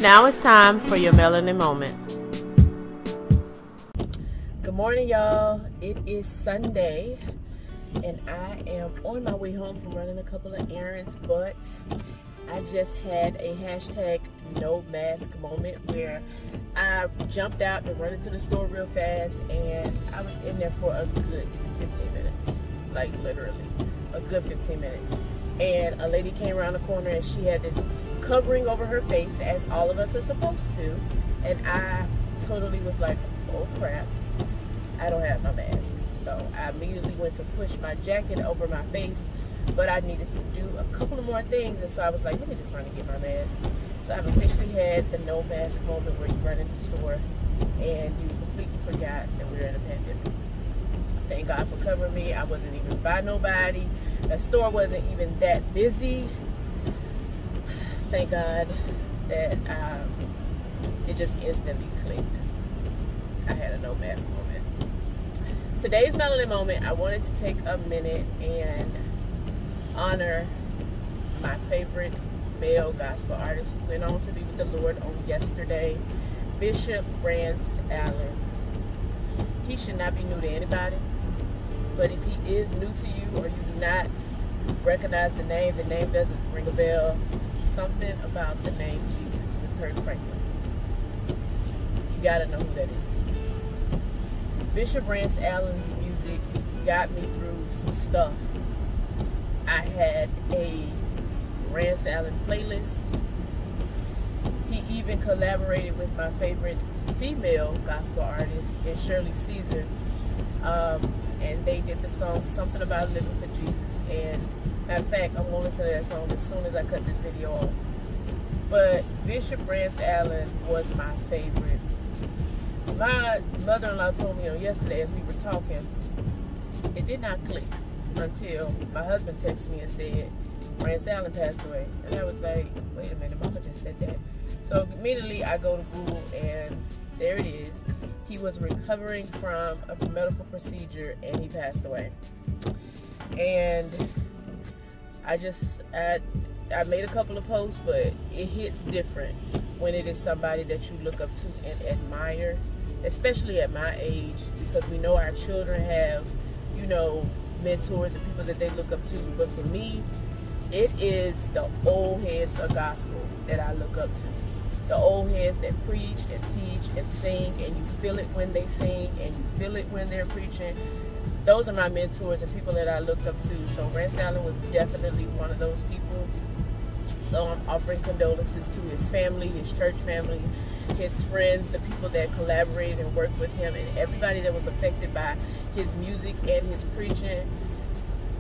Now it's time for your melanin moment. Good morning, y'all. It is Sunday, and I am on my way home from running a couple of errands, but I just had a hashtag no mask moment where I jumped out and run into the store real fast, and I was in there for a good 15 minutes. Like literally a good 15 minutes. And a lady came around the corner and she had this covering over her face, as all of us are supposed to, and I totally was like, oh crap, I don't have my mask. So I immediately went to push my jacket over my face, but I needed to do a couple of more things, and so I was like, let me just run and get my mask. So I've officially had the no mask moment where you run in the store and you completely forgot that we were in a pandemic. Thank God for covering me. I wasn't even by nobody. The store wasn't even that busy. Thank God that it just instantly clicked. I had a no mask moment. Today's melanin moment, I wanted to take a minute and honor my favorite male gospel artist who went on to be with the Lord on yesterday, Bishop Rance. He should not be new to anybody, but if he is new to you or you do not recognize the name doesn't ring a bell, something about the name Jesus with Kirk Franklin. You gotta know who that is. Bishop Rance Allen's music got me through some stuff. I had a Rance Allen playlist. He even collaborated with my favorite female gospel artist, Shirley Caesar, and they did the song Something About Living for Jesus. And matter of fact, I'm going to listen to that song as soon as I cut this video off. But Bishop Rance Allen was my favorite. My mother-in-law told me on yesterday as we were talking, it did not click until my husband texted me and said, Rance Allen passed away. And I was like, wait a minute, mama just said that. So immediately I go to Google and there it is. He was recovering from a medical procedure and he passed away. And I made a couple of posts, but it hits different when it is somebody that you look up to and admire, especially at my age, because we know our children have, you know, mentors and people that they look up to. But for me, it is the old heads of gospel that I look up to. The old heads that preach and teach and sing, and you feel it when they sing and you feel it when they're preaching. Those are my mentors and people that I look up to. So Rance Allen was definitely one of those people. So I'm offering condolences to his family, his church family, his friends, the people that collaborated and worked with him, and everybody that was affected by his music and his preaching.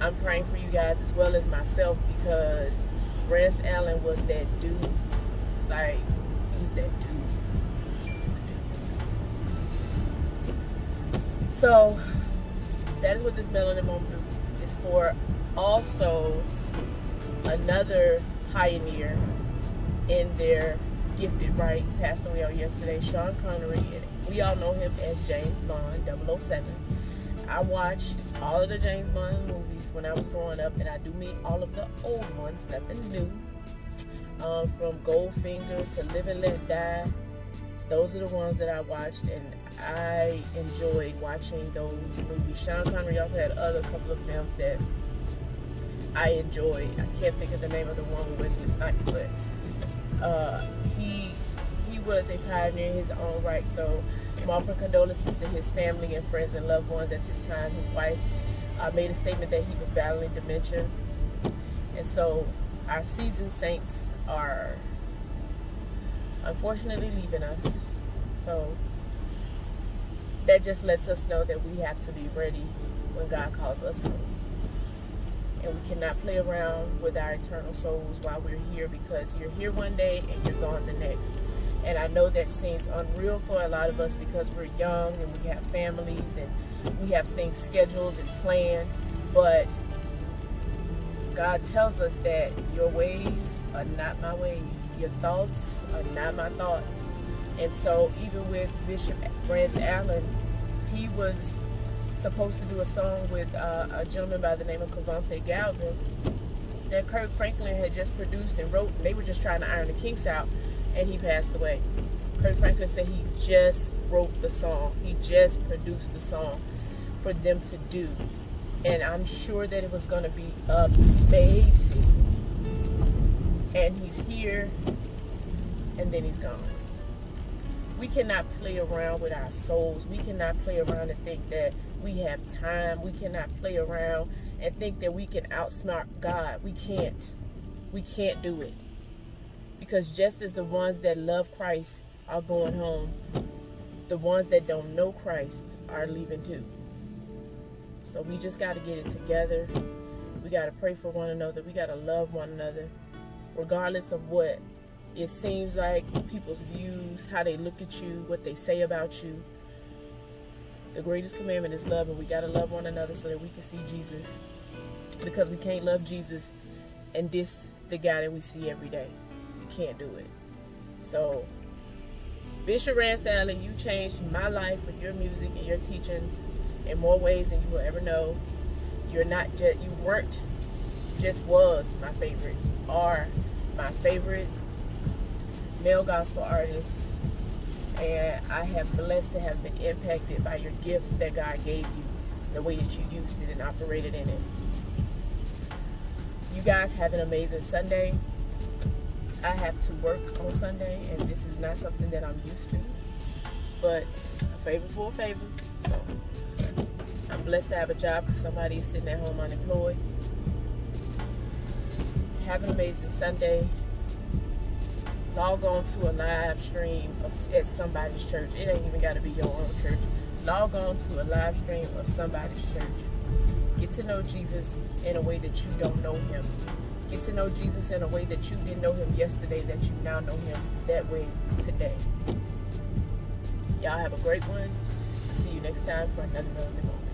I'm praying for you guys as well as myself, because Rance Allen was that dude. Like, he was that dude. So that is what this melanin moment is for. Also, another pioneer in their gifted right passed away on yesterday, Sean Connery, and we all know him as James Bond 007. I watched all of the James Bond movies when I was growing up, and I do mean all of the old ones, nothing new. From Goldfinger to Live and Let Die, those are the ones that I watched, and I enjoyed watching those movies. Sean Connery also had other couple of films that I enjoyed. I can't think of the name of the one with Wesley Snipes, but he was a pioneer in his own right. So I'm offering condolences to his family and friends and loved ones at this time. His wife made a statement that he was battling dementia, and so our seasoned saints are unfortunately leaving us. So that just lets us know that we have to be ready when God calls us home. And we cannot play around with our eternal souls while we're here, because you're here one day and you're gone the next. And I know that seems unreal for a lot of us because we're young and we have families and we have things scheduled and planned. But God tells us that your ways are not my ways. Your thoughts are not my thoughts. And so even with Bishop Rance Allen, he was supposed to do a song with a gentleman by the name of Cavante Galvin that Kirk Franklin had just produced and wrote. And they were just trying to iron the kinks out. and he passed away. Kirk Franklin said he just wrote the song. He just produced the song for them to do. And I'm sure that it was going to be amazing. And he's here, and then he's gone. We cannot play around with our souls. We cannot play around and think that we have time. We cannot play around and think that we can outsmart God. We can't. We can't do it. Because just as the ones that love Christ are going home, the ones that don't know Christ are leaving too. So we just got to get it together. We got to pray for one another. We got to love one another, regardless of what it seems like, people's views, how they look at you, what they say about you. The greatest commandment is love, and we got to love one another so that we can see Jesus. Because we can't love Jesus and diss the guy that we see every day. We can't do it. So, Bishop Rance, you changed my life with your music and your teachings in more ways than you will ever know. You weren't just was my favorite, are my favorite male gospel artist, and I have blessed to have been impacted by your gift that God gave you, the way that you used it and operated in it. You guys have an amazing Sunday. I have to work on Sunday, and this is not something that I'm used to, but a favor for a favor. So I'm blessed to have a job because somebody is sitting at home unemployed. Have an amazing Sunday. Log on to a live stream at somebody's church. It ain't even got to be your own church. Log on to a live stream of somebody's church. Get to know Jesus in a way that you don't know him. Get to know Jesus in a way that you didn't know him yesterday, that you now know him that way today. Y'all have a great one. See you next time for another Melanin moment.